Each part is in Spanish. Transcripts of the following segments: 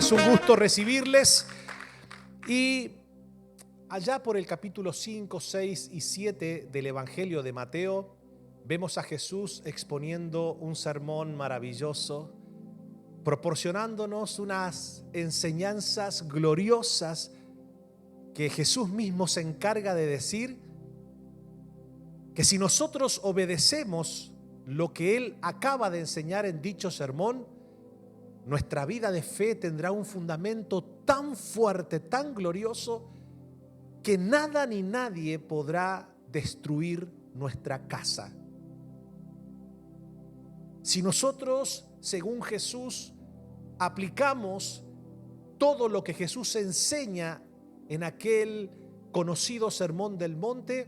Es un gusto recibirles. Y allá por el capítulo 5, 6 y 7 del Evangelio de Mateo, vemos a Jesús exponiendo un sermón maravilloso, proporcionándonos unas enseñanzas gloriosas que Jesús mismo se encarga de decir que si nosotros obedecemos lo que Él acaba de enseñar en dicho sermón, nuestra vida de fe tendrá un fundamento tan fuerte, tan glorioso, que nada ni nadie podrá destruir nuestra casa. Si nosotros, según Jesús, aplicamos todo lo que Jesús enseña en aquel conocido sermón del monte,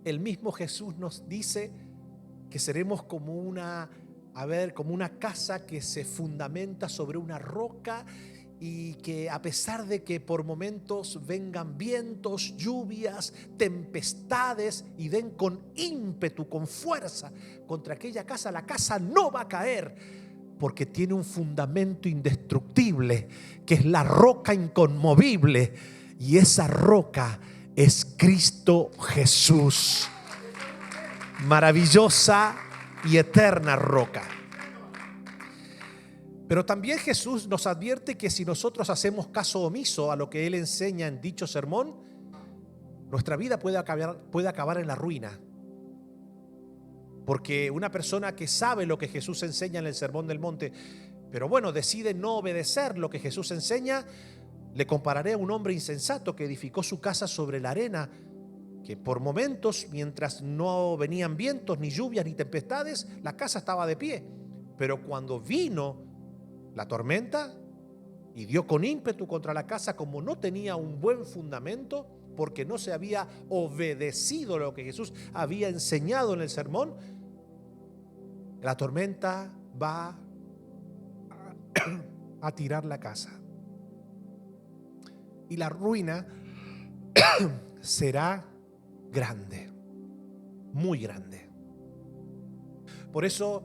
el mismo Jesús nos dice que seremos como una casa que se fundamenta sobre una roca y que a pesar de que por momentos vengan vientos, lluvias, tempestades y den con ímpetu, con fuerza contra aquella casa, la casa no va a caer porque tiene un fundamento indestructible que es la roca inconmovible, y esa roca es Cristo Jesús. Maravillosa y eterna roca. Pero también Jesús nos advierte que si nosotros hacemos caso omiso a lo que Él enseña en dicho sermón, nuestra vida puede acabar en la ruina. Porque una persona que sabe lo que Jesús enseña en el sermón del monte, pero decide no obedecer lo que Jesús enseña, le compararé a un hombre insensato que edificó su casa sobre la arena, que por momentos, mientras no venían vientos, ni lluvias, ni tempestades, la casa estaba de pie. Pero cuando vino la tormenta y dio con ímpetu contra la casa, como no tenía un buen fundamento, porque no se había obedecido lo que Jesús había enseñado en el sermón, la tormenta va a tirar la casa. Y la ruina será grande, muy grande. Por eso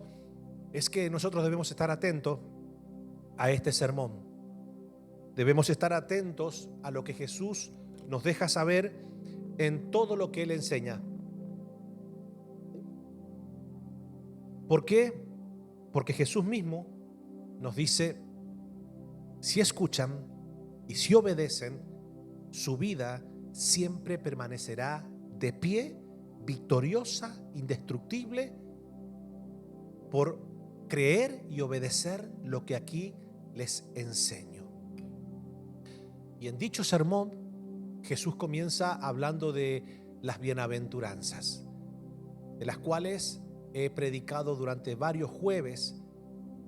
es que nosotros debemos estar atentos a este sermón. Debemos estar atentos a lo que Jesús nos deja saber en todo lo que Él enseña. ¿Por qué? Porque Jesús mismo nos dice: si escuchan y si obedecen, su vida siempre permanecerá de pie, victoriosa, indestructible, por creer y obedecer lo que aquí les enseño. Y en dicho sermón, Jesús comienza hablando de las bienaventuranzas, de las cuales he predicado durante varios jueves,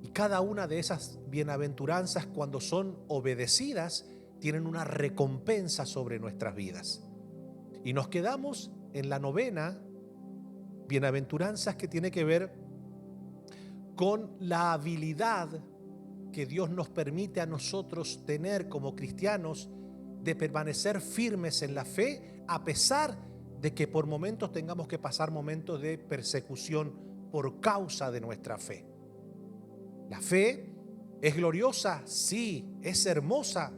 y cada una de esas bienaventuranzas, cuando son obedecidas, tienen una recompensa sobre nuestras vidas. Y nos quedamos en la novena bienaventuranzas, que tiene que ver con la habilidad que Dios nos permite a nosotros tener como cristianos de permanecer firmes en la fe, a pesar de que por momentos tengamos que pasar momentos de persecución por causa de nuestra fe. La fe es gloriosa, sí. Es hermosa,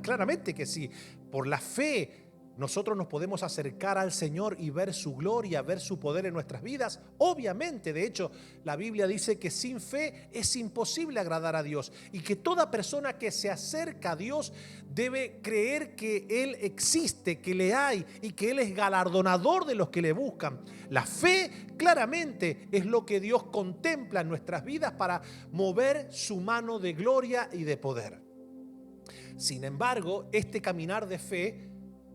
claramente que sí. Por la fe nosotros nos podemos acercar al Señor y ver su gloria, ver su poder en nuestras vidas. Obviamente, de hecho, la Biblia dice que sin fe es imposible agradar a Dios, y que toda persona que se acerca a Dios debe creer que Él existe, que le hay, y que Él es galardonador de los que le buscan. La fe claramente es lo que Dios contempla en nuestras vidas para mover su mano de gloria y de poder. Sin embargo, este caminar de fe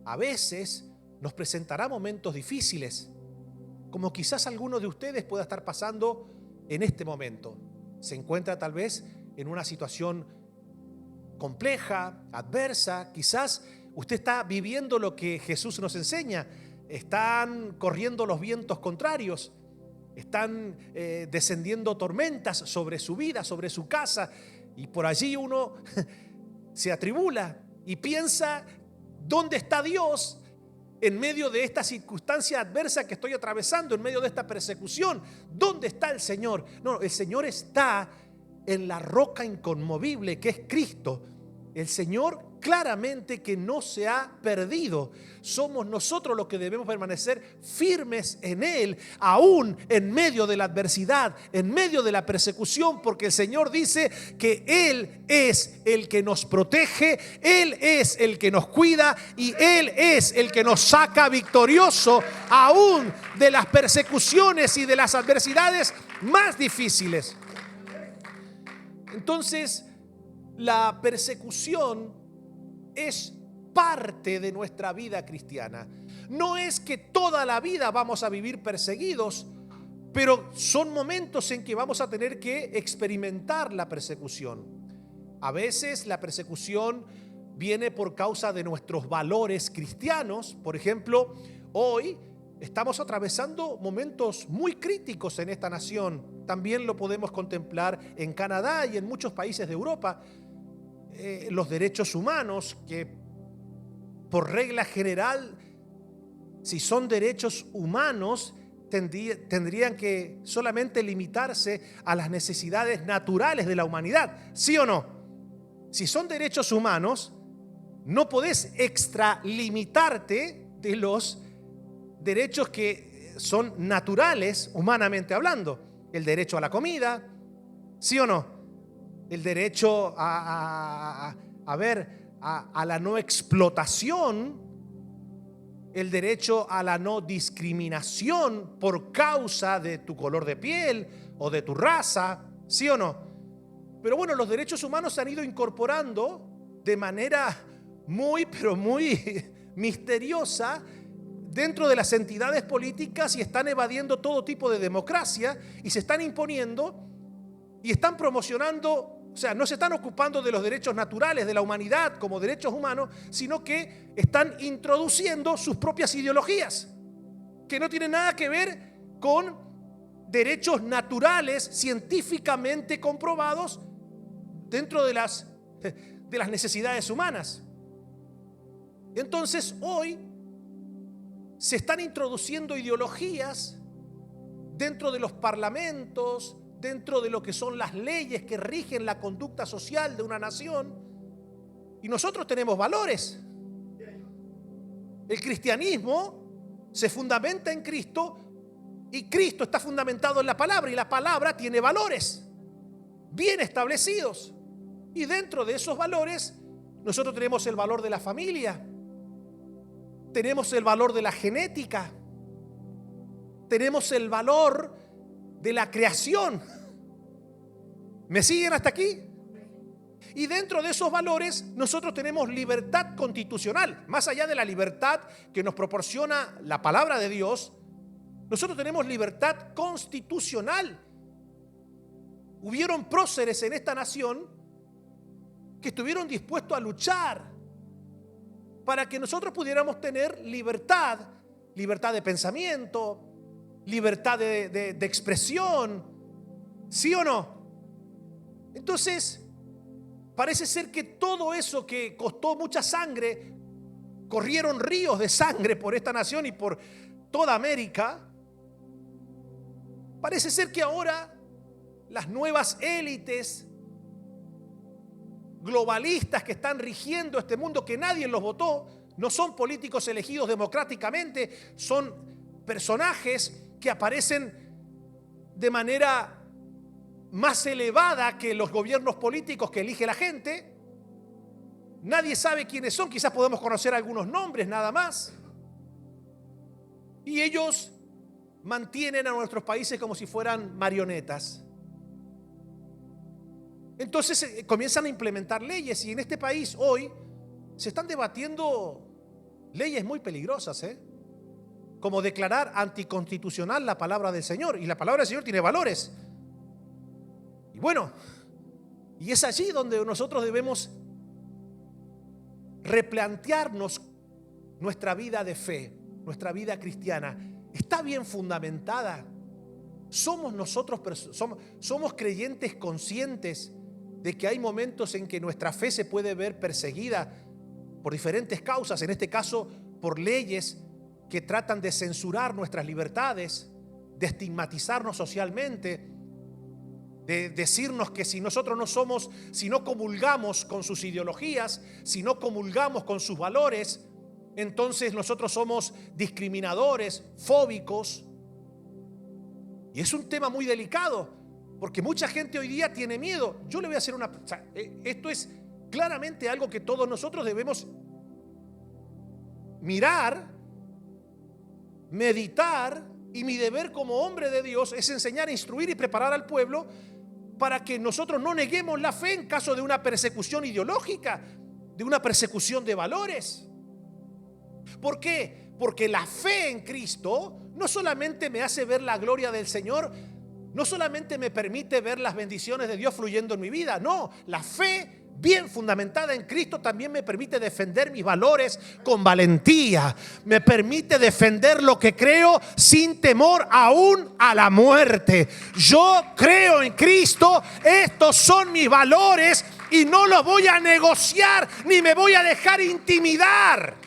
a veces nos presentará momentos difíciles, como quizás alguno de ustedes pueda estar pasando en este momento. Se encuentra tal vez en una situación compleja, adversa. Quizás usted está viviendo lo que Jesús nos enseña. Están corriendo los vientos contrarios, están descendiendo tormentas sobre su vida, sobre su casa, y por allí uno se atribula y piensa: ¿dónde está Dios en medio de esta circunstancia adversa que estoy atravesando, en medio de esta persecución? ¿Dónde está el Señor? No, el Señor está en la roca inconmovible que es Cristo, el Señor claramente que no se ha perdido. Somos nosotros los que debemos permanecer firmes en Él, aún en medio de la adversidad, en medio de la persecución, porque el Señor dice que Él es el que nos protege, Él es el que nos cuida y Él es el que nos saca victorioso aún de las persecuciones y de las adversidades más difíciles. Entonces, la persecución es parte de nuestra vida cristiana. No es que toda la vida vamos a vivir perseguidos, pero son momentos en que vamos a tener que experimentar la persecución. A veces la persecución viene por causa de nuestros valores cristianos. Por ejemplo, hoy estamos atravesando momentos muy críticos en esta nación. También lo podemos contemplar en Canadá y en muchos países de Europa. Los derechos humanos, que por regla general, si son derechos humanos, tendrían que solamente limitarse a las necesidades naturales de la humanidad, ¿sí o no? Si son derechos humanos, no podés extralimitarte de los derechos que son naturales, humanamente hablando. El derecho a la comida, ¿sí o no? El derecho a la no explotación, el derecho a la no discriminación por causa de tu color de piel o de tu raza, ¿sí o no? Pero bueno, los derechos humanos se han ido incorporando de manera muy misteriosa dentro de las entidades políticas y están evadiendo todo tipo de democracia y se están imponiendo y están promocionando. O sea, no se están ocupando de los derechos naturales de la humanidad como derechos humanos, sino que están introduciendo sus propias ideologías, que no tienen nada que ver con derechos naturales científicamente comprobados dentro de las necesidades humanas. Entonces, hoy se están introduciendo ideologías dentro de los parlamentos, dentro de lo que son las leyes que rigen la conducta social de una nación. Y nosotros tenemos valores. El cristianismo se fundamenta en Cristo y Cristo está fundamentado en la palabra y la palabra tiene valores bien establecidos. Y dentro de esos valores nosotros tenemos el valor de la familia, tenemos el valor de la genética, tenemos el valor de la creación. ¿Me siguen hasta aquí? Y dentro de esos valores nosotros tenemos libertad constitucional. Más allá de la libertad que nos proporciona la palabra de Dios, nosotros tenemos libertad constitucional. Hubieron próceres en esta nación que estuvieron dispuestos a luchar para que nosotros pudiéramos tener libertad de pensamiento, libertad de expresión, ¿sí o no? Entonces, parece ser que todo eso que costó mucha sangre, corrieron ríos de sangre por esta nación y por toda América, parece ser que ahora las nuevas élites globalistas que están rigiendo este mundo, que nadie los votó, no son políticos elegidos democráticamente, son personajes que aparecen de manera más elevada que los gobiernos políticos que elige la gente. Nadie sabe quiénes son, quizás podemos conocer algunos nombres nada más. Y ellos mantienen a nuestros países como si fueran marionetas. Entonces comienzan a implementar leyes y en este país hoy se están debatiendo leyes muy peligrosas, como declarar anticonstitucional la palabra del Señor. Y la palabra del Señor tiene valores. Y bueno, y es allí donde nosotros debemos replantearnos nuestra vida de fe, nuestra vida cristiana. ¿Está bien fundamentada? ¿Somos nosotros, somos creyentes conscientes de que hay momentos en que nuestra fe se puede ver perseguida por diferentes causas? En este caso, por leyes que tratan de censurar nuestras libertades, de estigmatizarnos socialmente. de decirnos que si nosotros no somos, si no comulgamos con sus ideologías, si no comulgamos con sus valores, entonces nosotros somos discriminadores, fóbicos. Y es un tema muy delicado, porque mucha gente hoy día tiene miedo. Yo le voy a hacer esto es claramente algo que todos nosotros debemos mirar, meditar, y mi deber como hombre de Dios es enseñar, instruir y preparar al pueblo para que nosotros no neguemos la fe en caso de una persecución ideológica, de una persecución de valores. ¿Por qué? Porque la fe en Cristo no solamente me hace ver la gloria del Señor, no solamente me permite ver las bendiciones de Dios fluyendo en mi vida, no, la fe bien fundamentada en Cristo también me permite defender mis valores con valentía, me permite defender lo que creo sin temor aún a la muerte. Yo creo en Cristo, estos son mis valores y no los voy a negociar ni me voy a dejar intimidar.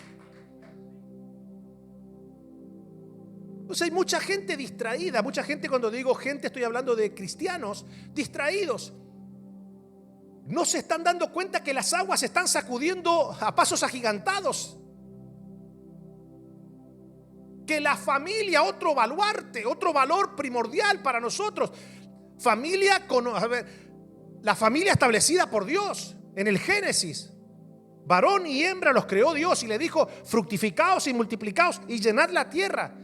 Entonces hay mucha gente distraída, mucha gente, cuando digo gente estoy hablando de cristianos distraídos. No se están dando cuenta que las aguas se están sacudiendo a pasos agigantados. Que la familia, otro baluarte, otro valor primordial para nosotros. La familia establecida por Dios en el Génesis. Varón y hembra los creó Dios y le dijo: fructificaos y multiplicaos y llenad la tierra.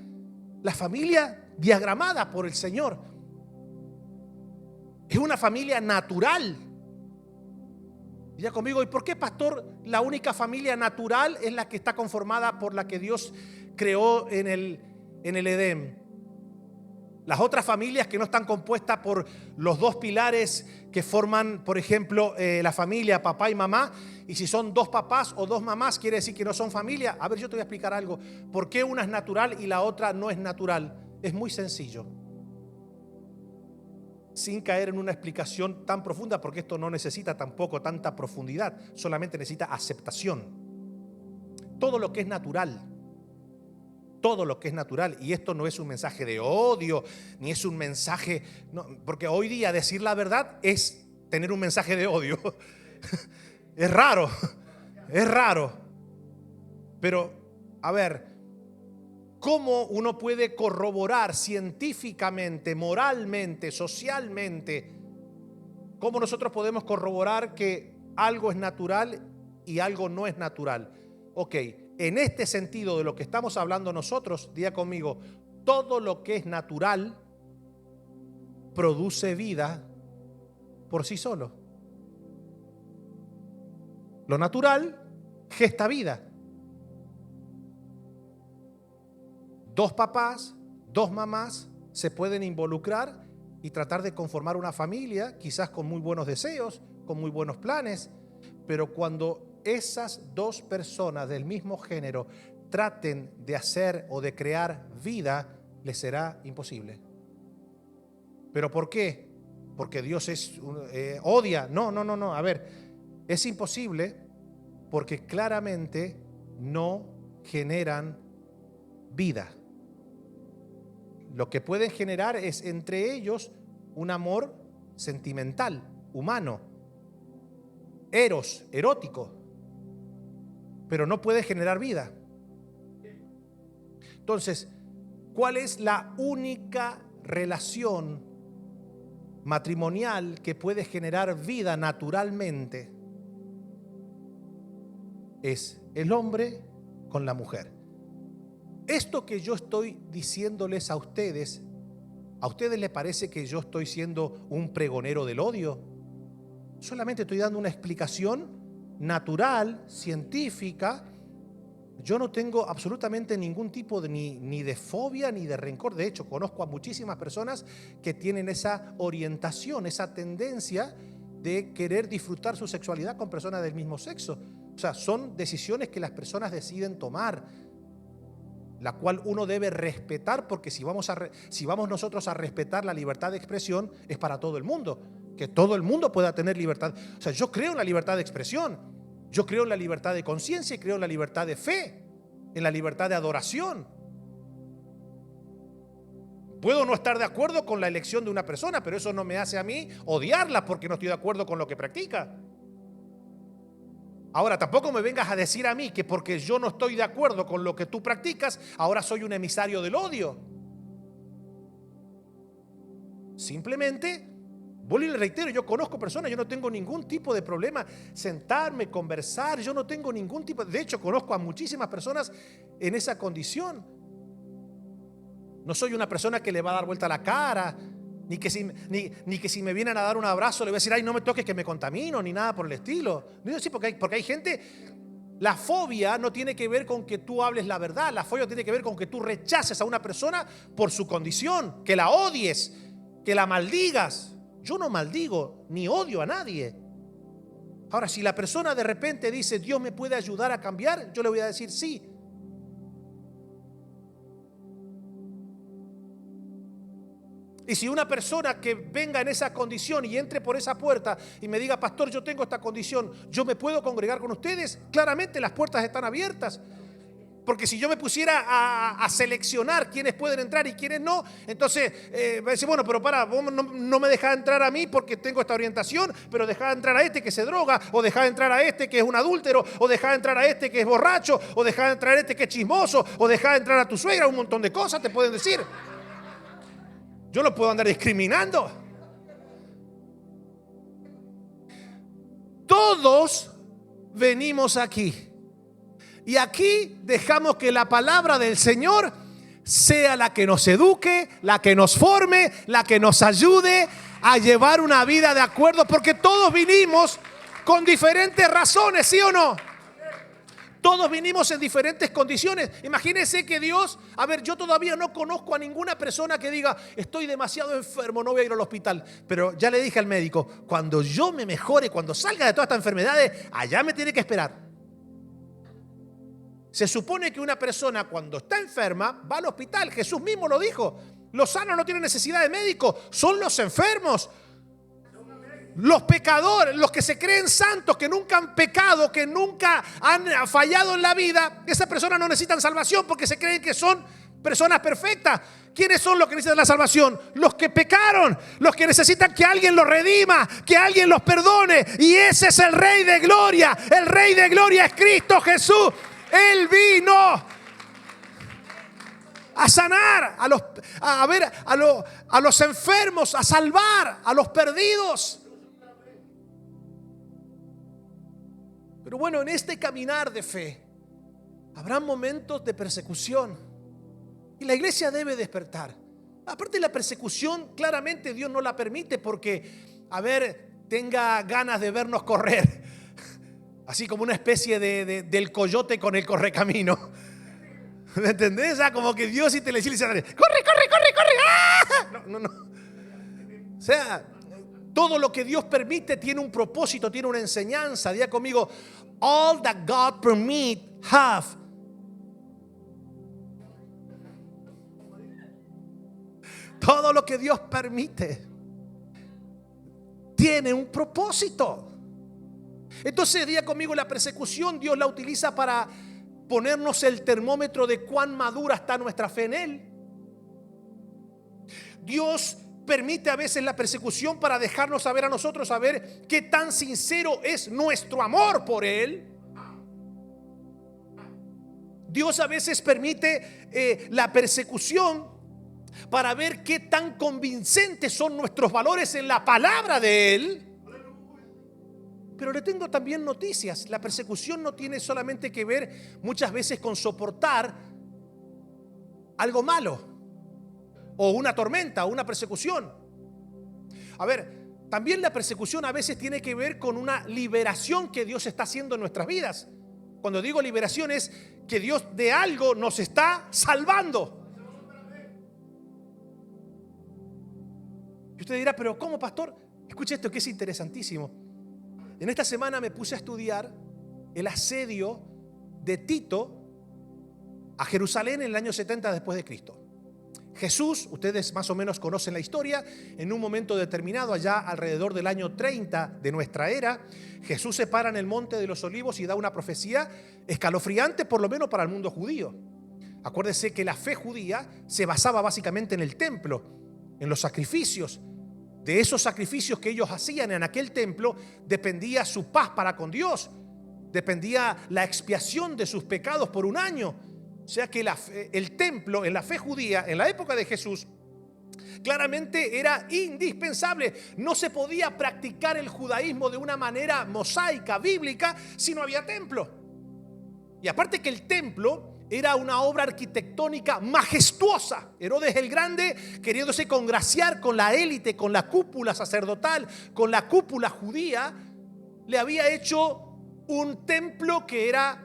La familia diagramada por el Señor es una familia natural. Diga conmigo: ¿y por qué, pastor, la única familia natural es la que está conformada por la que Dios creó en el Edén? Las otras familias que no están compuestas por los dos pilares que forman, por ejemplo, la familia, papá y mamá, y si son dos papás o dos mamás, quiere decir que no son familia. A ver, yo te voy a explicar algo. ¿Por qué una es natural y la otra no es natural? Es muy sencillo. Sin caer en una explicación tan profunda, porque esto no necesita tampoco tanta profundidad, solamente necesita aceptación. Todo lo que es natural, y esto no es un mensaje de odio, ni es un mensaje, no, porque hoy día decir la verdad es tener un mensaje de odio. Es raro, pero a ver, ¿cómo uno puede corroborar científicamente, moralmente, socialmente? ¿Cómo nosotros podemos corroborar que algo es natural y algo no es natural? Ok, en este sentido de lo que estamos hablando nosotros, diga conmigo, todo lo que es natural produce vida por sí solo. Lo natural gesta vida. Dos papás, dos mamás se pueden involucrar y tratar de conformar una familia, quizás con muy buenos deseos, con muy buenos planes, pero cuando esas dos personas del mismo género traten de hacer o de crear vida, les será imposible. ¿Pero por qué? Porque Dios odia. No. A ver, es imposible porque claramente no generan vida. Lo que pueden generar es entre ellos un amor sentimental, humano, erótico, pero no puede generar vida. Entonces, ¿cuál es la única relación matrimonial que puede generar vida naturalmente? Es el hombre con la mujer. Esto que yo estoy diciéndoles ¿a ustedes les parece que yo estoy siendo un pregonero del odio? Solamente estoy dando una explicación natural, científica. Yo no tengo absolutamente ningún tipo de ni de fobia ni de rencor. De hecho, conozco a muchísimas personas que tienen esa orientación, esa tendencia de querer disfrutar su sexualidad con personas del mismo sexo. O sea, son decisiones que las personas deciden tomar, la cual uno debe respetar, porque si vamos nosotros a respetar la libertad de expresión, es para todo el mundo, que todo el mundo pueda tener libertad. O sea, yo creo en la libertad de expresión, yo creo en la libertad de conciencia y creo en la libertad de fe, en la libertad de adoración. Puedo no estar de acuerdo con la elección de una persona, pero eso no me hace a mí odiarla porque no estoy de acuerdo con lo que practica. Ahora, tampoco me vengas a decir a mí que porque yo no estoy de acuerdo con lo que tú practicas, ahora soy un emisario del odio. Simplemente, vuelvo y le reitero, yo conozco personas, yo no tengo ningún tipo de problema sentarme, conversar, yo no tengo ningún tipo, de hecho conozco a muchísimas personas en esa condición. No soy una persona que le va a dar vuelta la cara, ni que si me vienen a dar un abrazo le voy a decir, ay, no me toques que me contamino, ni nada por el estilo. No, sí, porque hay gente, la fobia no tiene que ver con que tú hables la verdad, la fobia tiene que ver con que tú rechaces a una persona por su condición, que la odies, que la maldigas. Yo no maldigo ni odio a nadie. Ahora, si la persona de repente dice, Dios me puede ayudar a cambiar, yo le voy a decir sí. Y si una persona que venga en esa condición y entre por esa puerta y me diga, pastor, yo tengo esta condición, ¿yo me puedo congregar con ustedes? Claramente las puertas están abiertas. Porque si yo me pusiera a seleccionar quiénes pueden entrar y quiénes no, entonces va a decir, bueno, pero vos no me dejás entrar a mí porque tengo esta orientación, pero dejás entrar a este que se droga, o dejás entrar a este que es un adúltero, o dejás entrar a este que es borracho, o dejás entrar a este que es chismoso, o dejás entrar a tu suegra, un montón de cosas te pueden decir. Yo no puedo andar discriminando. Todos venimos aquí. Y aquí dejamos que la palabra del Señor sea la que nos eduque, la que nos forme, la que nos ayude a llevar una vida de acuerdo. Porque todos vinimos con diferentes razones, ¿sí o no? Todos vinimos en diferentes condiciones. Imagínense que Dios, yo todavía no conozco a ninguna persona que diga, estoy demasiado enfermo, no voy a ir al hospital. Pero ya le dije al médico, cuando yo me mejore, cuando salga de todas estas enfermedades, allá me tiene que esperar. Se supone que una persona cuando está enferma va al hospital. Jesús mismo lo dijo. Los sanos no tienen necesidad de médico, son los enfermos. Los pecadores, los que se creen santos, que nunca han pecado, que nunca han fallado en la vida, esas personas no necesitan salvación porque se creen que son personas perfectas. ¿Quiénes son los que necesitan la salvación? Los que pecaron, los que necesitan que alguien los redima, que alguien los perdone. Y ese es el Rey de Gloria. El Rey de Gloria es Cristo Jesús. Él vino a sanar a los enfermos, a salvar a los perdidos. Pero bueno, en este caminar de fe habrá momentos de persecución y la iglesia debe despertar. Aparte, la persecución claramente Dios no la permite porque, tenga ganas de vernos correr, así como una especie del coyote con el correcamino. ¿Me entendés? Como que Dios y te le dice, corre, corre, corre, corre. ¡Ah! No. O sea, todo lo que Dios permite tiene un propósito, tiene una enseñanza. Diga conmigo, all that God permit have. Todo lo que Dios permite tiene un propósito. Entonces, diga conmigo, la persecución Dios la utiliza para ponernos el termómetro de cuán madura está nuestra fe en Él. Dios permite a veces la persecución para dejarnos saber a nosotros, saber qué tan sincero es nuestro amor por Él. Dios a veces permite la persecución para ver qué tan convincentes son nuestros valores en la palabra de Él. Pero le tengo también noticias. La persecución no tiene solamente que ver muchas veces con soportar algo malo, o una tormenta, o una persecución. También la persecución a veces tiene que ver con una liberación que Dios está haciendo en nuestras vidas. Cuando digo liberación es que Dios de algo nos está salvando. Y usted dirá, pero ¿cómo, pastor? Escuche esto que es interesantísimo. En esta semana me puse a estudiar el asedio de Tito a Jerusalén en el año 70 después de Cristo. Jesús, ustedes más o menos conocen la historia, en un momento determinado, allá alrededor del año 30 de nuestra era, Jesús se para en el Monte de los Olivos y da una profecía escalofriante, por lo menos para el mundo judío. Acuérdese que la fe judía se basaba básicamente en el templo, en los sacrificios. De esos sacrificios que ellos hacían en aquel templo dependía su paz para con Dios, dependía la expiación de sus pecados por un año. O sea que el templo en la fe judía, en la época de Jesús, claramente era indispensable. No se podía practicar el judaísmo de una manera mosaica, bíblica, si no había templo. Y aparte que el templo era una obra arquitectónica majestuosa. Herodes el Grande, queriéndose congraciar con la élite, con la cúpula sacerdotal, con la cúpula judía, le había hecho un templo que era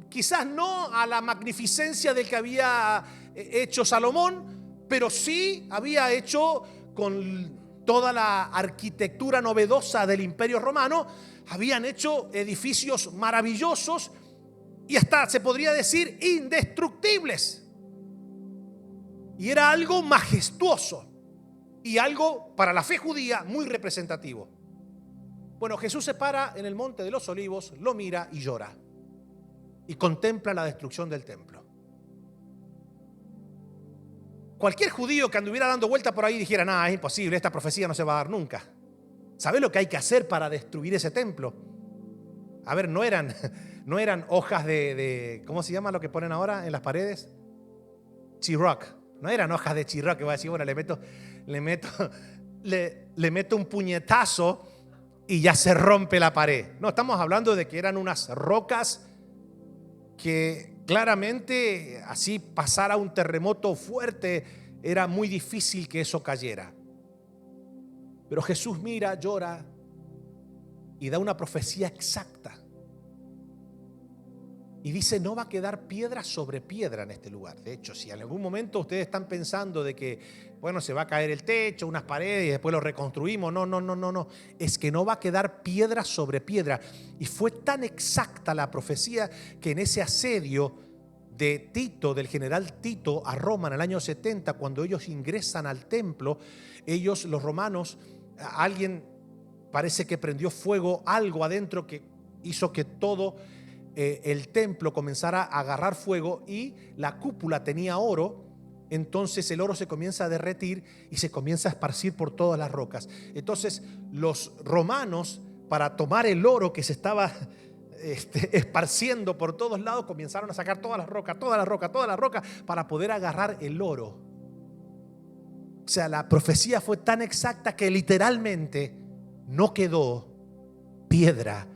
quizás no a la magnificencia del que había hecho Salomón, pero sí había hecho con toda la arquitectura novedosa del Imperio Romano. Habían hecho edificios maravillosos y hasta se podría decir indestructibles. Y era algo majestuoso y algo para la fe judía muy representativo. Bueno, Jesús se para en el Monte de los Olivos, lo mira y llora y contempla la destrucción del templo. Cualquier judío que anduviera dando vuelta por ahí dijera: nada, es imposible, esta profecía no se va a dar nunca. ¿Sabe lo que hay que hacer para destruir ese templo? A ver, no eran hojas de ¿cómo se llama lo que ponen ahora en las paredes? Chiroc. No eran hojas de chiroc que va a decir, bueno, le meto un puñetazo y ya se rompe la pared. No, estamos hablando de que eran unas rocas que claramente, así pasara un terremoto fuerte, era muy difícil que eso cayera. Pero Jesús mira, llora y da una profecía exacta. Y dice: no va a quedar piedra sobre piedra en este lugar. De hecho, si en algún momento ustedes están pensando de que, bueno, se va a caer el techo, unas paredes y después lo reconstruimos. No. Es que no va a quedar piedra sobre piedra. Y fue tan exacta la profecía que en ese asedio de Tito, del general Tito, a Roma en el año 70, cuando ellos ingresan al templo, los romanos, alguien parece que prendió fuego, algo adentro que hizo que todo el templo comenzara a agarrar fuego, y la cúpula tenía oro. Entonces el oro se comienza a derretir y se comienza a esparcir por todas las rocas. Entonces los romanos, para tomar el oro que se estaba esparciendo por todos lados, comenzaron a sacar todas las rocas para poder agarrar el oro. O sea, la profecía fue tan exacta que literalmente no quedó piedra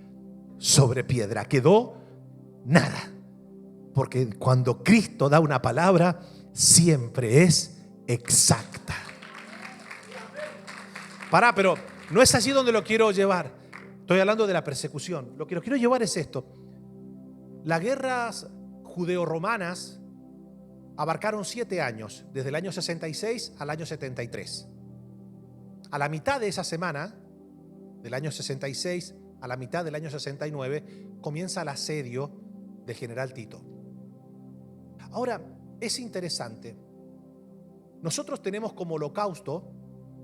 sobre piedra, quedó nada. Porque cuando Cristo da una palabra, siempre es exacta. Pero no es así donde lo quiero llevar. Estoy hablando de la persecución. Lo que quiero llevar es esto. Las guerras judeo-romanas abarcaron 7 años, desde el año 66 al año 73. A la mitad de esa semana, del año 66 a la mitad del año 69, comienza el asedio del general Tito. Ahora, es interesante. Nosotros tenemos como holocausto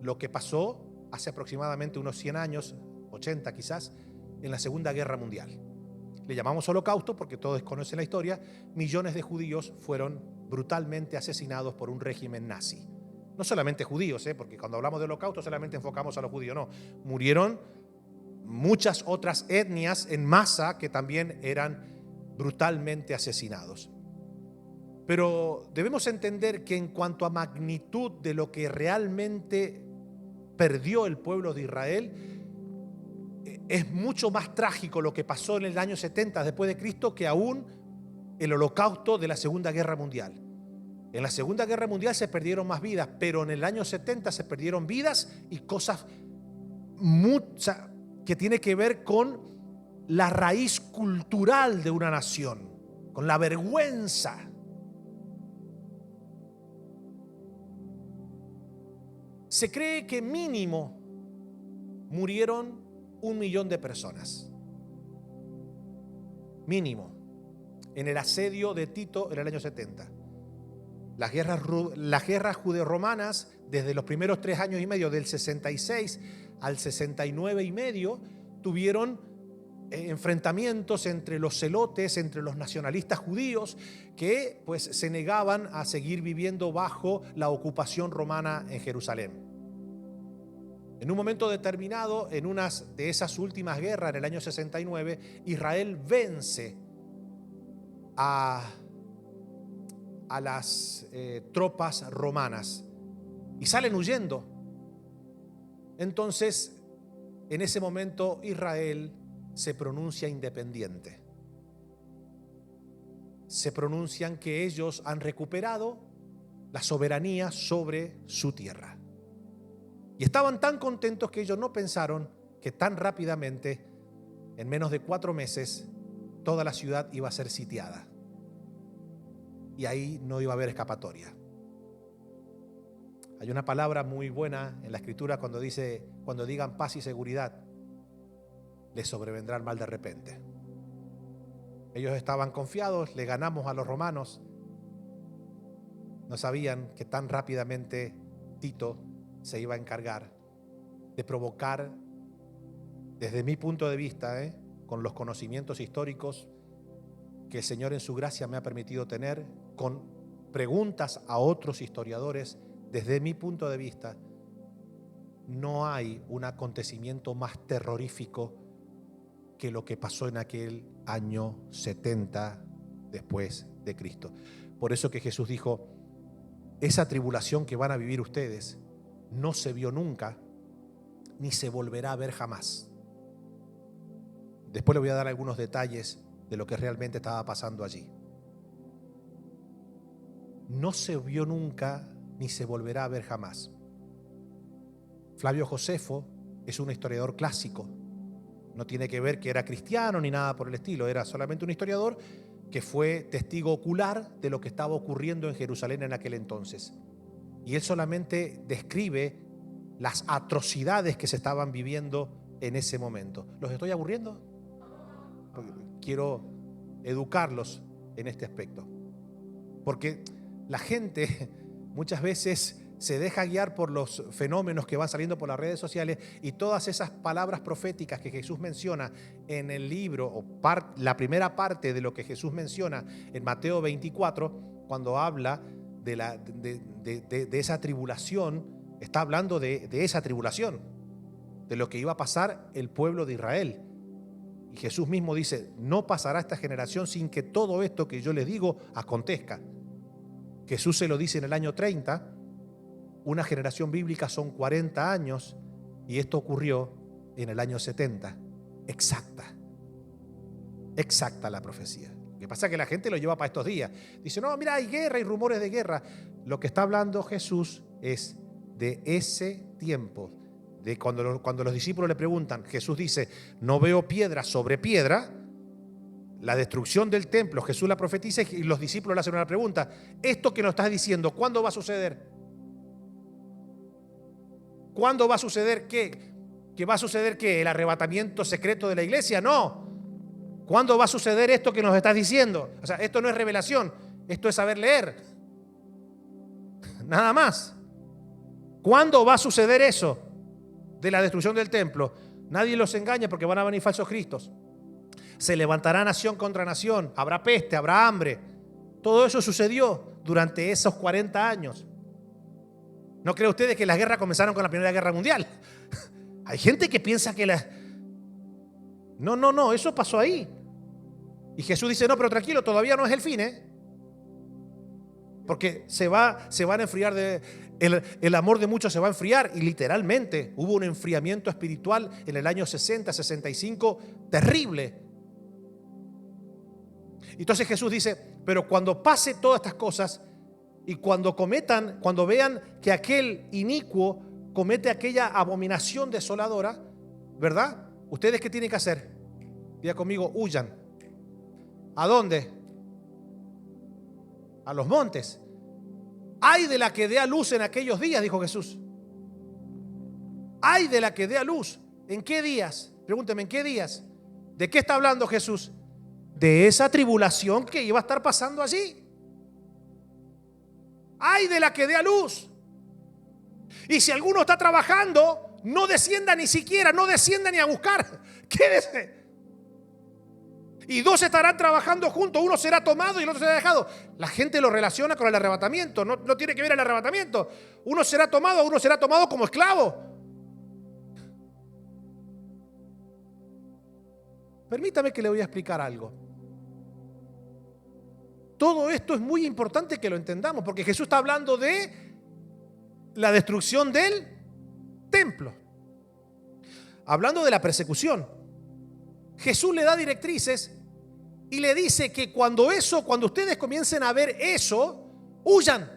lo que pasó hace aproximadamente unos 100 años, 80 quizás, en la Segunda Guerra Mundial. Le llamamos holocausto porque todos conocen la historia. Millones de judíos fueron brutalmente asesinados por un régimen nazi. No solamente judíos, porque cuando hablamos de holocausto solamente enfocamos a los judíos, no. Murieron muchas otras etnias en masa que también eran brutalmente asesinados. Pero debemos entender que en cuanto a magnitud de lo que realmente perdió el pueblo de Israel, es mucho más trágico lo que pasó en el año 70 después de Cristo que aún el holocausto de la Segunda Guerra Mundial. En la Segunda Guerra Mundial se perdieron más vidas, pero en el año 70 se perdieron vidas y cosas muchas que tiene que ver con la raíz cultural de una nación, con la vergüenza. Se cree que mínimo murieron 1 millón de personas. Mínimo. En el asedio de Tito en el año 70. Las guerras judeo-romanas, desde los primeros 3 años y medio, del 66 al 69 y medio, tuvieron enfrentamientos entre los celotes, entre los nacionalistas judíos que pues se negaban a seguir viviendo bajo la ocupación romana en Jerusalén. En un momento determinado, en una de esas últimas guerras, en el año 69, Israel vence a las tropas romanas y salen huyendo. Entonces, en ese momento, Israel se pronuncia independiente. Se pronuncian que ellos han recuperado la soberanía sobre su tierra. Y estaban tan contentos que ellos no pensaron que tan rápidamente, en menos de 4 meses, toda la ciudad iba a ser sitiada. Y ahí no iba a haber escapatoria. Hay una palabra muy buena en la Escritura cuando dice, cuando digan paz y seguridad, les sobrevendrá el mal de repente. Ellos estaban confiados, le ganamos a los romanos. No sabían que tan rápidamente Tito se iba a encargar de provocar, desde mi punto de vista, con los conocimientos históricos que el Señor en su gracia me ha permitido tener, con preguntas a otros historiadores, desde mi punto de vista, no hay un acontecimiento más terrorífico que lo que pasó en aquel año 70 después de Cristo. Por eso que Jesús dijo, esa tribulación que van a vivir ustedes no se vio nunca, ni se volverá a ver jamás. Después le voy a dar algunos detalles de lo que realmente estaba pasando allí. No se vio nunca, ni se volverá a ver jamás. Flavio Josefo es un historiador clásico. No tiene que ver que era cristiano ni nada por el estilo. Era solamente un historiador que fue testigo ocular de lo que estaba ocurriendo en Jerusalén en aquel entonces. Y él solamente describe las atrocidades que se estaban viviendo en ese momento. ¿Los estoy aburriendo? Porque quiero educarlos en este aspecto. Porque la gente muchas veces se deja guiar por los fenómenos que van saliendo por las redes sociales y todas esas palabras proféticas que Jesús menciona en el libro, o la primera parte de lo que Jesús menciona en Mateo 24, cuando habla de esa tribulación, está hablando de esa tribulación, de lo que iba a pasar el pueblo de Israel. Y Jesús mismo dice, no pasará esta generación sin que todo esto que yo les digo acontezca. Jesús se lo dice en el año 30, una generación bíblica son 40 años y esto ocurrió en el año 70. Exacta la profecía. Lo que pasa es que la gente lo lleva para estos días. Dice, no, mira, hay guerra, hay rumores de guerra. Lo que está hablando Jesús es de ese tiempo, de cuando los discípulos le preguntan, Jesús dice, no veo piedra sobre piedra, la destrucción del templo, Jesús la profetiza y los discípulos le hacen una pregunta, esto que nos estás diciendo, ¿cuándo va a suceder? ¿Cuándo va a suceder qué? ¿Que va a suceder qué? ¿El arrebatamiento secreto de la iglesia? No. ¿Cuándo va a suceder esto que nos estás diciendo? O sea, esto no es revelación, esto es saber leer. Nada más. ¿Cuándo va a suceder eso de la destrucción del templo? Nadie los engaña porque van a venir falsos cristos. Se levantará nación contra nación, habrá peste, habrá hambre. Todo eso sucedió durante esos 40 años. ¿No creen ustedes que las guerras comenzaron con la Primera Guerra Mundial? Hay gente que piensa que No, eso pasó ahí. Y Jesús dice, no, pero tranquilo, todavía no es el fin, porque se van a enfriar, el amor de muchos se va a enfriar, y literalmente hubo un enfriamiento espiritual en el año 60, 65, terrible. Entonces Jesús dice, pero cuando pase todas estas cosas y cuando vean que aquel inicuo comete aquella abominación desoladora, ¿verdad? ¿Ustedes qué tienen que hacer? Diga conmigo, huyan. ¿A dónde? A los montes. Ay de la que dé a luz en aquellos días, dijo Jesús. Ay de la que dé a luz. ¿En qué días? Pregúnteme, ¿en qué días? ¿De qué está hablando Jesús? De esa tribulación que iba a estar pasando allí. Ay de la que dé a luz. Y si alguno está trabajando, no descienda ni siquiera, no descienda ni a buscar. Quédese. Y dos estarán trabajando juntos, uno será tomado y el otro será dejado. La gente lo relaciona con el arrebatamiento, no tiene que ver el arrebatamiento. Uno será tomado como esclavo. Permítame que le voy a explicar algo. Todo esto es muy importante que lo entendamos, porque Jesús está hablando de la destrucción del templo. Hablando de la persecución. Jesús le da directrices y le dice que cuando ustedes comiencen a ver eso, huyan.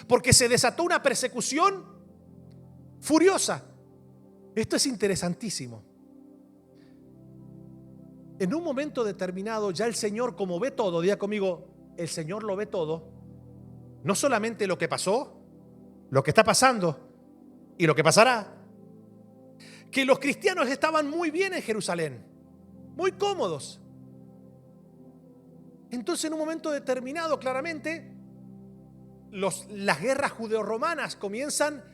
Porque se desató una persecución furiosa. Esto es interesantísimo. En un momento determinado, ya el Señor, como ve todo, diga conmigo, el Señor lo ve todo. No solamente lo que pasó, lo que está pasando y lo que pasará. Que los cristianos estaban muy bien en Jerusalén, muy cómodos. Entonces, en un momento determinado, claramente, las guerras judeo-romanas comienzan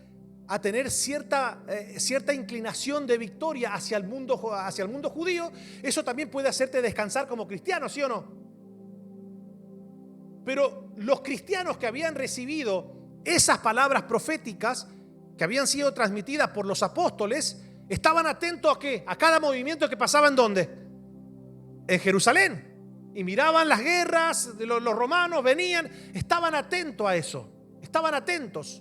a tener cierta inclinación de victoria hacia el mundo judío. Eso también puede hacerte descansar como cristiano, ¿sí o no? Pero los cristianos que habían recibido esas palabras proféticas que habían sido transmitidas por los apóstoles, estaban atentos ¿a qué? A cada movimiento que pasaba ¿en dónde? En Jerusalén. Y miraban las guerras, los romanos venían, estaban atentos a eso, estaban atentos.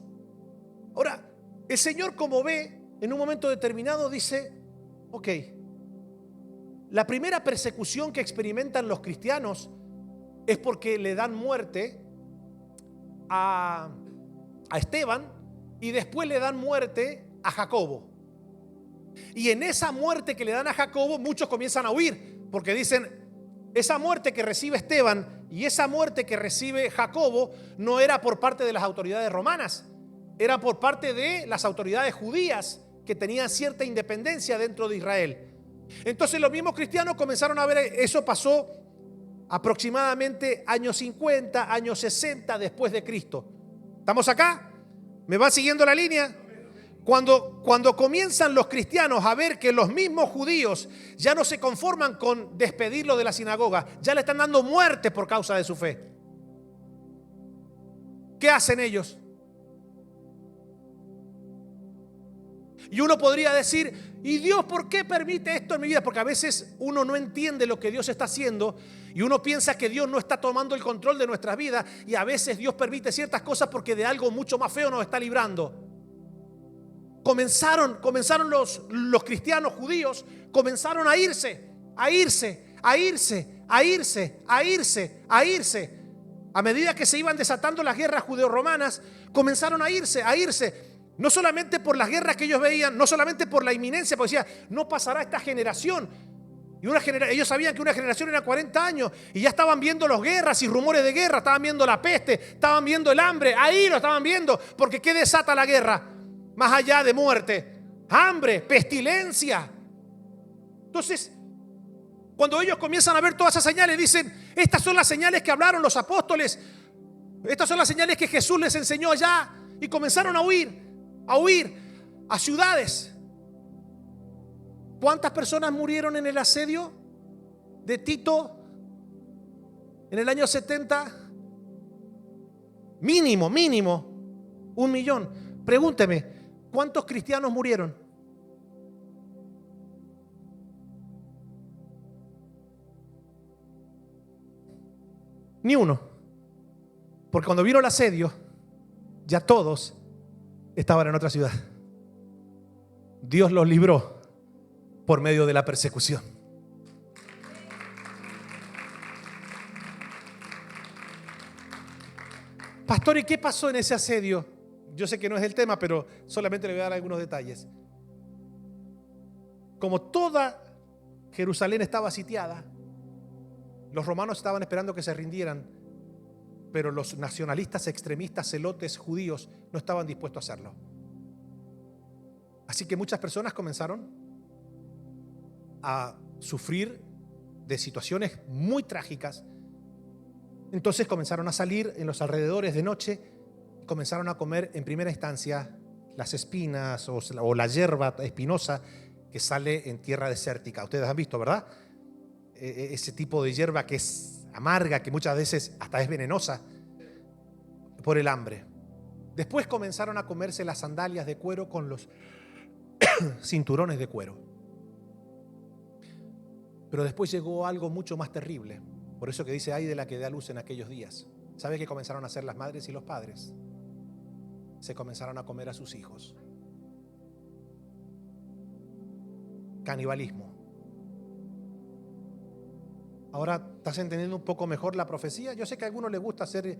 Ahora, el Señor, como ve, en un momento determinado dice, ok, la primera persecución que experimentan los cristianos es porque le dan muerte a Esteban y después le dan muerte a Jacobo. Y en esa muerte que le dan a Jacobo, muchos comienzan a huir, porque dicen, esa muerte que recibe Esteban y esa muerte que recibe Jacobo no era por parte de las autoridades romanas, era por parte de las autoridades judías que tenían cierta independencia dentro de Israel. Entonces los mismos cristianos comenzaron a ver, eso pasó aproximadamente años 50, años 60 después de Cristo. ¿Estamos acá? ¿Me van siguiendo la línea? Cuando comienzan los cristianos a ver que los mismos judíos ya no se conforman con despedirlo de la sinagoga, ya le están dando muerte por causa de su fe. ¿Qué hacen ellos? Y uno podría decir, ¿y Dios por qué permite esto en mi vida? Porque a veces uno no entiende lo que Dios está haciendo y uno piensa que Dios no está tomando el control de nuestras vidas, y a veces Dios permite ciertas cosas porque de algo mucho más feo nos está librando. Comenzaron los cristianos judíos, comenzaron a irse. A medida que se iban desatando las guerras judeo-romanas, comenzaron a irse. No solamente por las guerras que ellos veían, no solamente por la inminencia, porque decía, no pasará esta generación. Y ellos sabían que una generación era 40 años y ya estaban viendo las guerras y rumores de guerra, estaban viendo la peste, estaban viendo el hambre, ahí lo estaban viendo, porque ¿qué desata la guerra? Más allá de muerte, hambre, pestilencia. Entonces, cuando ellos comienzan a ver todas esas señales, dicen, estas son las señales que hablaron los apóstoles, estas son las señales que Jesús les enseñó allá, y comenzaron a huir a ciudades. ¿Cuántas personas murieron en el asedio de Tito en el año 70? Mínimo 1.000.000. Pregúnteme, ¿cuántos cristianos murieron? Ni uno. Porque cuando vino el asedio, ya todos estaban en otra ciudad. Dios los libró por medio de la persecución. Pastor, ¿y qué pasó en ese asedio? Yo sé que no es el tema, pero solamente le voy a dar algunos detalles. Como toda Jerusalén estaba sitiada, los romanos estaban esperando que se rindieran, pero los nacionalistas extremistas, celotes judíos, no estaban dispuestos a hacerlo. Así que muchas personas comenzaron a sufrir de situaciones muy trágicas. Entonces comenzaron a salir en los alrededores de noche, comenzaron a comer en primera instancia las espinas o la hierba espinosa que sale en tierra desértica. Ustedes han visto, ¿verdad? Ese tipo de hierba que es amarga, que muchas veces hasta es venenosa por el hambre. Después comenzaron a comerse las sandalias de cuero con los cinturones de cuero. Pero después llegó algo mucho más terrible. Por eso que dice, ay de la que dé a luz en aquellos días. ¿Sabe qué comenzaron a hacer las madres y los padres? Se comenzaron a comer a sus hijos. Canibalismo. Ahora, ¿estás entendiendo un poco mejor la profecía? Yo sé que a algunos les gusta hacer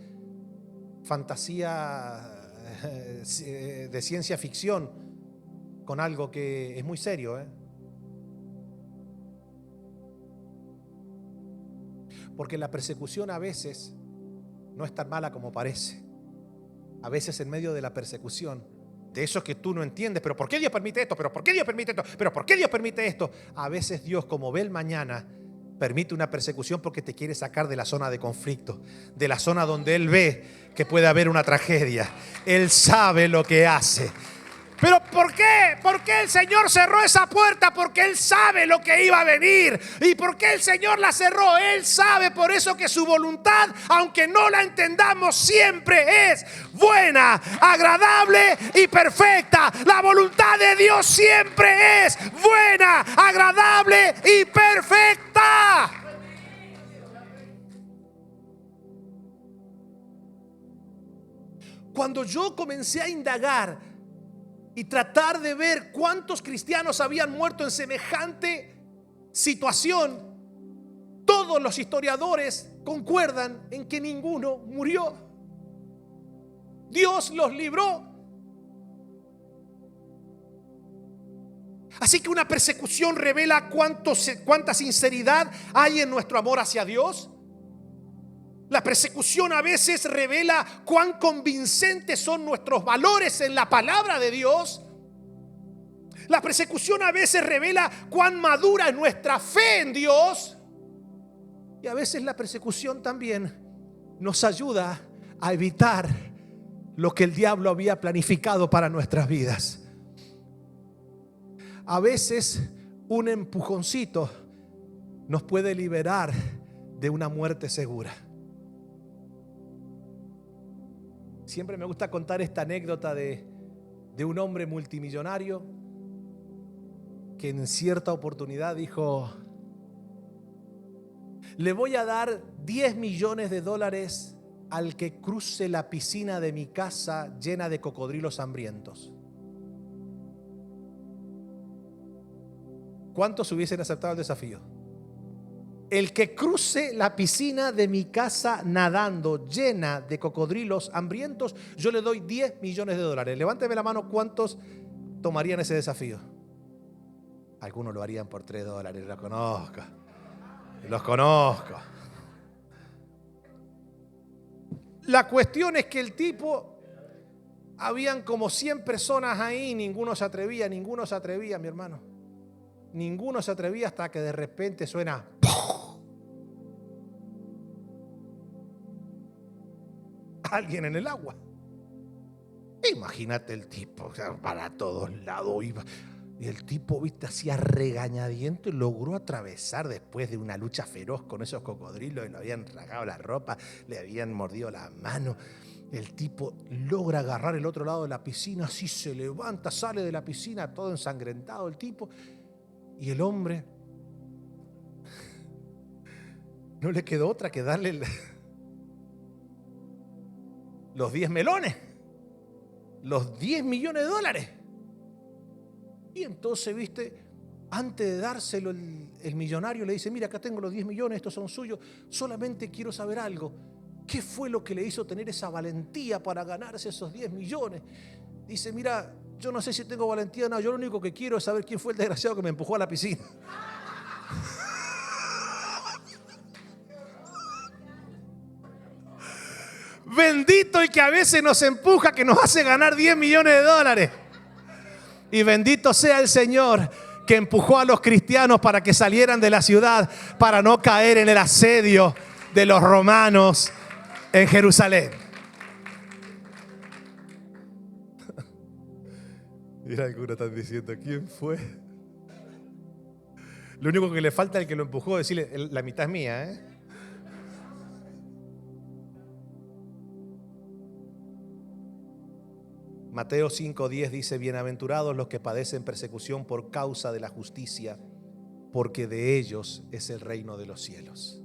fantasía de ciencia ficción con algo que es muy serio, Porque la persecución a veces no es tan mala como parece. A veces en medio de la persecución, de esos que tú no entiendes, pero ¿por qué Dios permite esto? ¿Pero por qué Dios permite esto? ¿Pero por qué Dios permite esto? A veces Dios, como ve el mañana, permite una persecución porque te quiere sacar de la zona de conflicto, de la zona donde Él ve que puede haber una tragedia. Él sabe lo que hace. ¿Pero por qué? ¿Por qué el Señor cerró esa puerta? Porque Él sabe lo que iba a venir. ¿Y por qué el Señor la cerró? Él sabe, por eso que su voluntad, aunque no la entendamos, siempre es buena, agradable y perfecta. La voluntad de Dios siempre es buena, agradable y perfecta. Cuando yo comencé a indagar y tratar de ver cuántos cristianos habían muerto en semejante situación, todos los historiadores concuerdan en que ninguno murió. Dios los libró. Así que una persecución revela cuánta sinceridad hay en nuestro amor hacia Dios. La persecución a veces revela cuán convincentes son nuestros valores en la palabra de Dios. La persecución a veces revela cuán madura es nuestra fe en Dios. Y a veces la persecución también nos ayuda a evitar lo que el diablo había planificado para nuestras vidas. A veces un empujoncito nos puede liberar de una muerte segura. Siempre me gusta contar esta anécdota de un hombre multimillonario que en cierta oportunidad dijo: le voy a dar $10 millones al que cruce la piscina de mi casa llena de cocodrilos hambrientos. ¿Cuántos hubiesen aceptado el desafío? El que cruce la piscina de mi casa nadando llena de cocodrilos hambrientos, yo le doy $10 millones. Levánteme la mano, ¿cuántos tomarían ese desafío? Algunos lo harían por $3, los conozco. La cuestión es que el tipo, habían como 100 personas ahí, ninguno se atrevía, mi hermano. Ninguno se atrevía hasta que de repente suena ¡pum! Alguien en el agua. Imagínate el tipo, o sea, para todos lados iba. Y el tipo, viste, hacía regañadiento y logró atravesar después de una lucha feroz con esos cocodrilos. Y le habían rasgado la ropa, le habían mordido la mano. El tipo logra agarrar el otro lado de la piscina, así se levanta, sale de la piscina todo ensangrentado el tipo. Y el hombre no le quedó otra que darle los 10 melones, los $10 millones. Y entonces, viste, antes de dárselo el millonario le dice: mira, acá tengo los 10 millones, estos son suyos, solamente quiero saber algo. ¿Qué fue lo que le hizo tener esa valentía para ganarse esos 10 millones? Dice: mira, yo no sé si tengo valentía o no, yo lo único que quiero es saber quién fue el desgraciado que me empujó a la piscina. Bendito el que a veces nos empuja, que nos hace ganar $10 millones. Y bendito sea el Señor que empujó a los cristianos para que salieran de la ciudad, para no caer en el asedio de los romanos en Jerusalén. Mira, algunos están diciendo: ¿quién fue? Lo único que le falta al que lo empujó es decirle, la mitad es mía, ¿eh? Mateo 5:10 dice, bienaventurados los que padecen persecución por causa de la justicia, porque de ellos es el reino de los cielos.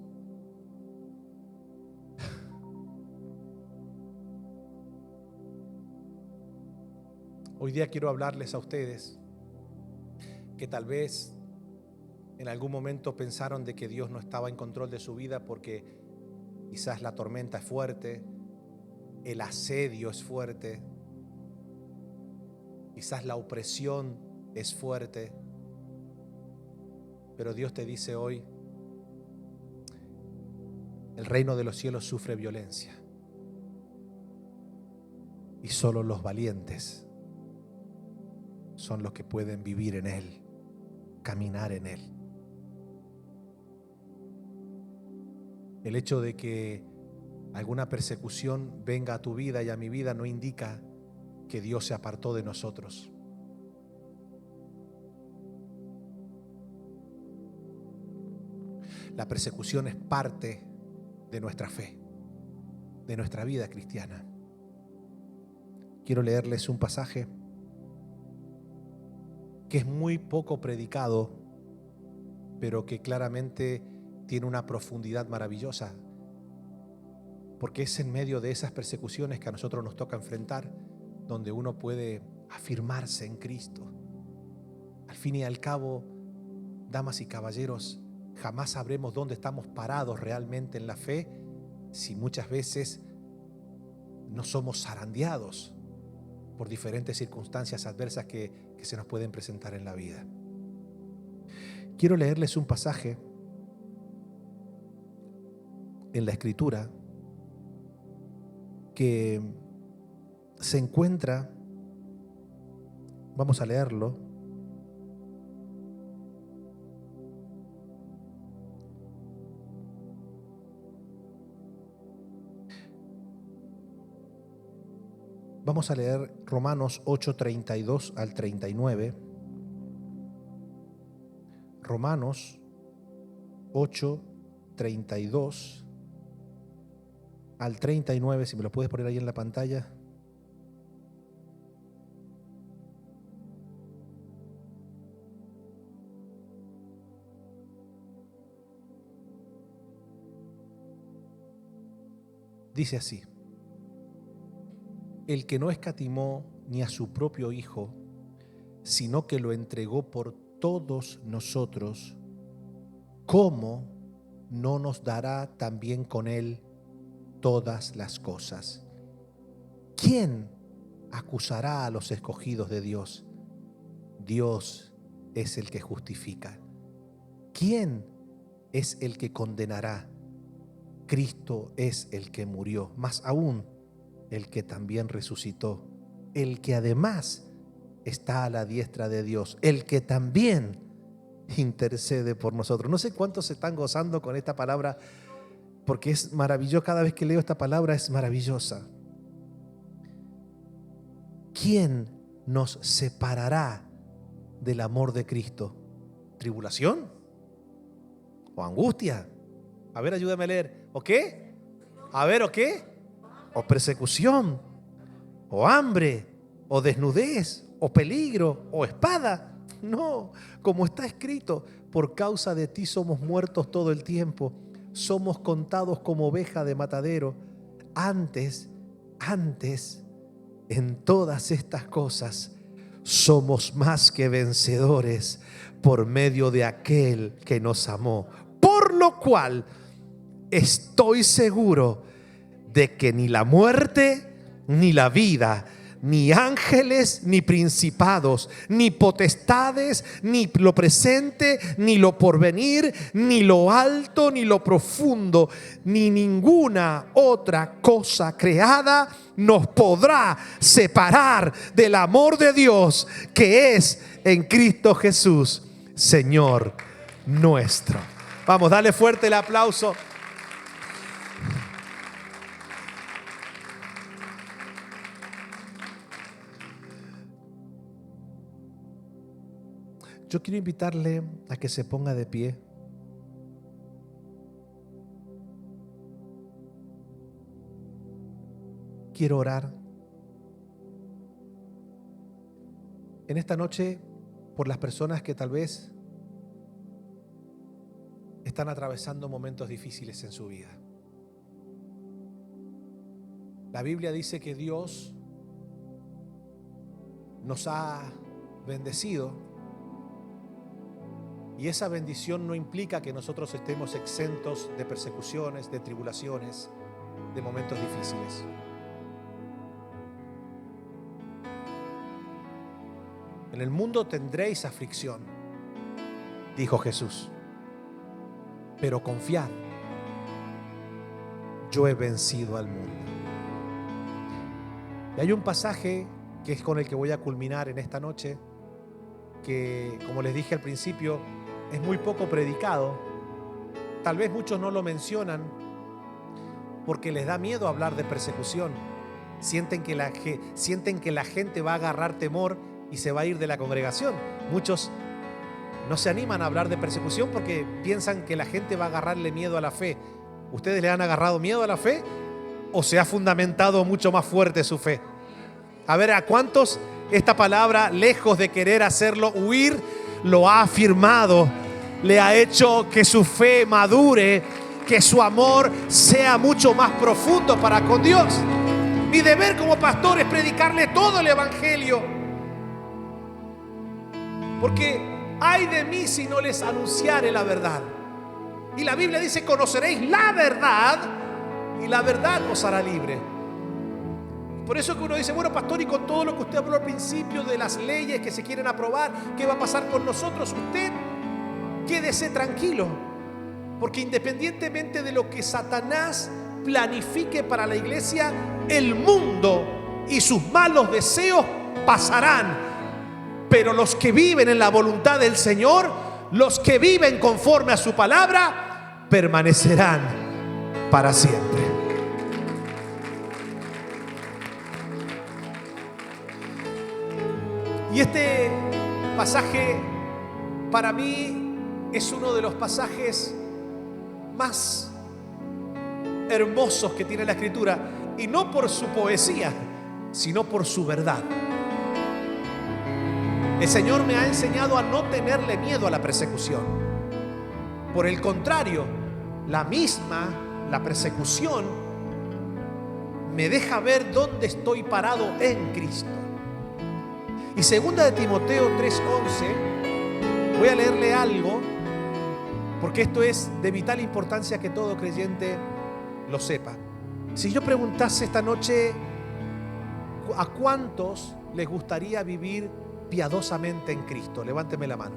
Hoy día quiero hablarles a ustedes que tal vez en algún momento pensaron de que Dios no estaba en control de su vida porque quizás la tormenta es fuerte, el asedio es fuerte, quizás la opresión es fuerte, pero Dios te dice hoy, el reino de los cielos sufre violencia y solo los valientes son los que pueden vivir en él, caminar en él. El hecho de que alguna persecución venga a tu vida y a mi vida no indica que Dios se apartó de nosotros. La persecución es parte de nuestra fe, de nuestra vida cristiana. Quiero leerles un pasaje que es muy poco predicado, pero que claramente tiene una profundidad maravillosa, porque es en medio de esas persecuciones que a nosotros nos toca enfrentar, donde uno puede afirmarse en Cristo. Al fin y al cabo, damas y caballeros, jamás sabremos dónde estamos parados realmente en la fe si muchas veces no somos zarandeados por diferentes circunstancias adversas que se nos pueden presentar en la vida. Quiero leerles un pasaje en la Escritura que se encuentra, vamos a leerlo, vamos a leer Romanos 8:32 al 39. Romanos 8:32 al 39, si me lo puedes poner ahí en la pantalla. Dice así: el que no escatimó ni a su propio Hijo, sino que lo entregó por todos nosotros, ¿cómo no nos dará también con él todas las cosas? ¿Quién acusará a los escogidos de Dios? Dios es el que justifica. ¿Quién es el que condenará? Cristo es el que murió, más aún el que también resucitó, el que además está a la diestra de Dios, el que también intercede por nosotros. No sé cuántos se están gozando con esta palabra, porque es maravilloso. Cada vez que leo esta palabra es maravillosa. ¿Quién nos separará del amor de Cristo? ¿Tribulación? ¿O angustia? A ver, ayúdame a leer. ¿O qué? A ver, ¿o qué? ¿O persecución? ¿O hambre? ¿O desnudez? ¿O peligro? ¿O espada? No, como está escrito, por causa de ti somos muertos todo el tiempo, somos contados como oveja de matadero. Antes, en todas estas cosas, somos más que vencedores por medio de aquel que nos amó. Por lo cual, estoy seguro de que ni la muerte, ni la vida, ni ángeles, ni principados, ni potestades, ni lo presente, ni lo porvenir, ni lo alto, ni lo profundo, ni ninguna otra cosa creada nos podrá separar del amor de Dios que es en Cristo Jesús, Señor nuestro. Vamos, dale fuerte el aplauso. Yo quiero invitarle a que se ponga de pie. Quiero orar en esta noche por las personas que tal vez están atravesando momentos difíciles en su vida. La Biblia dice que Dios nos ha bendecido, y esa bendición no implica que nosotros estemos exentos de persecuciones, de tribulaciones, de momentos difíciles. En el mundo tendréis aflicción, dijo Jesús, pero confiad, yo he vencido al mundo. Y hay un pasaje que es con el que voy a culminar en esta noche, que, como les dije al principio, es muy poco predicado. Tal vez muchos no lo mencionan porque les da miedo hablar de persecución. Sienten que la gente va a agarrar temor y se va a ir de la congregación. Muchos no se animan a hablar de persecución porque piensan que la gente va a agarrarle miedo a la fe. ¿Ustedes le han agarrado miedo a la fe o se ha fundamentado mucho más fuerte su fe? A ver, ¿a cuántos esta palabra, lejos de querer hacerlo huir, lo ha afirmado, le ha hecho que su fe madure, que su amor sea mucho más profundo para con Dios? Mi deber como pastor es predicarle todo el evangelio, porque ay de mí si no les anunciare la verdad. Y la Biblia dice: conoceréis la verdad y la verdad os hará libre. Por eso que uno dice: bueno, pastor, y con todo lo que usted habló al principio de las leyes que se quieren aprobar, ¿qué va a pasar con nosotros? Usted quédese tranquilo, porque independientemente de lo que Satanás planifique para la iglesia, el mundo y sus malos deseos pasarán, pero los que viven en la voluntad del Señor, los que viven conforme a su palabra, permanecerán para siempre. Y este pasaje para mí es uno de los pasajes más hermosos que tiene la Escritura, y no por su poesía, sino por su verdad. El Señor me ha enseñado a no tenerle miedo a la persecución. Por el contrario, la persecución me deja ver dónde estoy parado en Cristo. Y 2 de Timoteo 3:11, voy a leerle algo, porque esto es de vital importancia que todo creyente lo sepa. Si yo preguntase esta noche, ¿a cuántos les gustaría vivir piadosamente en Cristo? Levánteme la mano.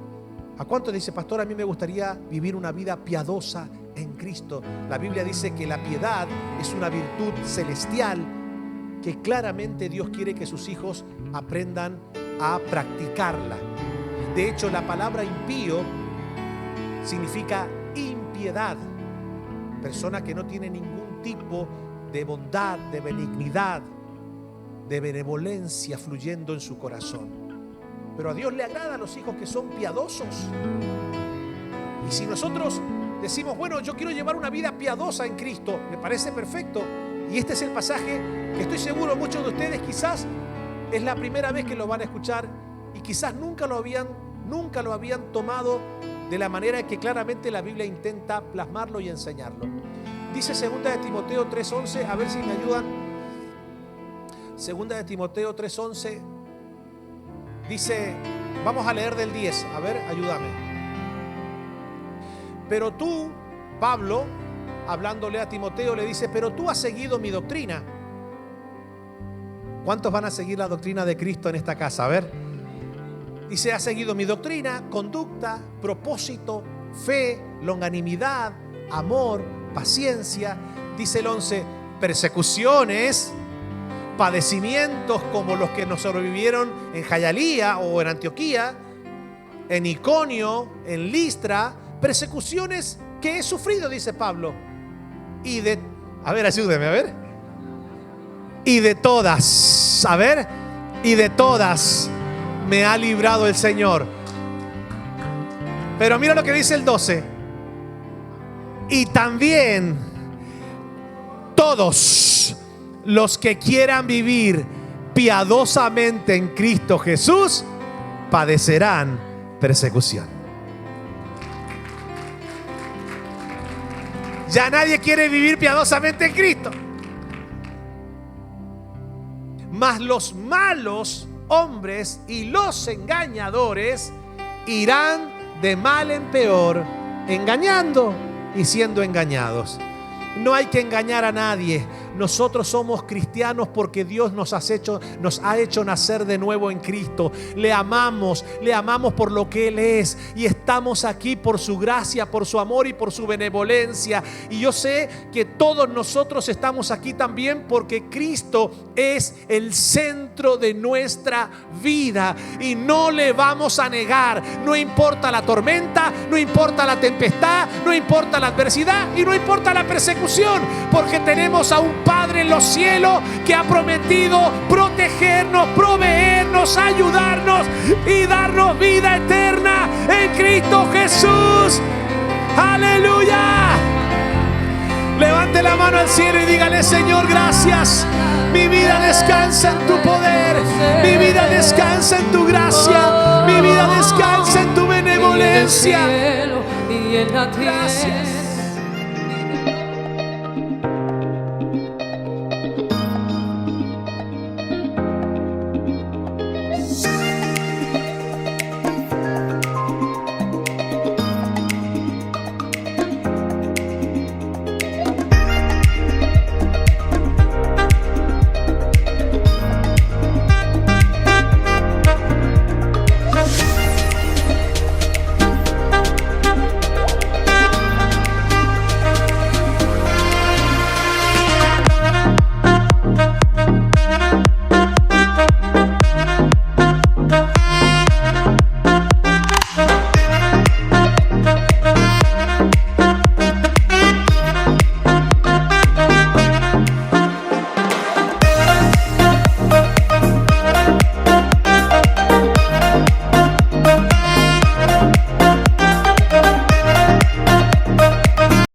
¿A cuántos dice: pastor, a mí me gustaría vivir una vida piadosa en Cristo? La Biblia dice que la piedad es una virtud celestial que claramente Dios quiere que sus hijos aprendan a practicarla. De hecho, la palabra impío significa impiedad, persona que no tiene ningún tipo de bondad, de benignidad, de benevolencia fluyendo en su corazón. Pero a Dios le agrada a los hijos que son piadosos. Y si nosotros decimos: bueno, yo quiero llevar una vida piadosa en Cristo, me parece perfecto. Y este es el pasaje que estoy seguro muchos de ustedes quizás es la primera vez que lo van a escuchar, y quizás nunca lo habían tomado de la manera que claramente la Biblia intenta plasmarlo y enseñarlo. Dice 2 de Timoteo 3:11, a ver si me ayudan. 2 de Timoteo 3:11 dice, vamos a leer del 10, a ver, ayúdame. Pero tú, Pablo, hablándole a Timoteo, le dice: pero tú has seguido mi doctrina. ¿Cuántos van a seguir la doctrina de Cristo en esta casa? A ver. Dice: has seguido mi doctrina, conducta, propósito, fe, longanimidad, amor, paciencia. Dice el 11: persecuciones, padecimientos como los que nos sobrevivieron en Jayalía o en Antioquía, en Iconio, en Listra, persecuciones que he sufrido, dice Pablo. A ver, ayúdeme, a ver. Y de todas, a ver, y de todas me ha librado el Señor. Pero mira lo que dice el 12. Y también todos los que quieran vivir piadosamente en Cristo Jesús padecerán persecución. Ya nadie quiere vivir piadosamente en Cristo. Mas los malos hombres y los engañadores irán de mal en peor, engañando y siendo engañados. No hay que engañar a nadie. Nosotros somos cristianos porque Dios nos ha hecho nacer de nuevo en Cristo. Le amamos por lo que Él es, y estamos aquí por su gracia, por su amor y por su benevolencia. Y yo sé que todos nosotros estamos aquí también porque Cristo es el centro de nuestra vida, y no le vamos a negar. No importa la tormenta, no importa la tempestad, no importa la adversidad y no importa la persecución, porque tenemos a un Padre en los cielos que ha prometido protegernos, proveernos, ayudarnos y darnos vida eterna en Cristo Jesús. ¡Aleluya! Levante la mano al cielo y dígale: Señor, gracias. Mi vida descansa en tu poder, mi vida descansa en tu gracia, mi vida descansa en tu benevolencia. Gracias.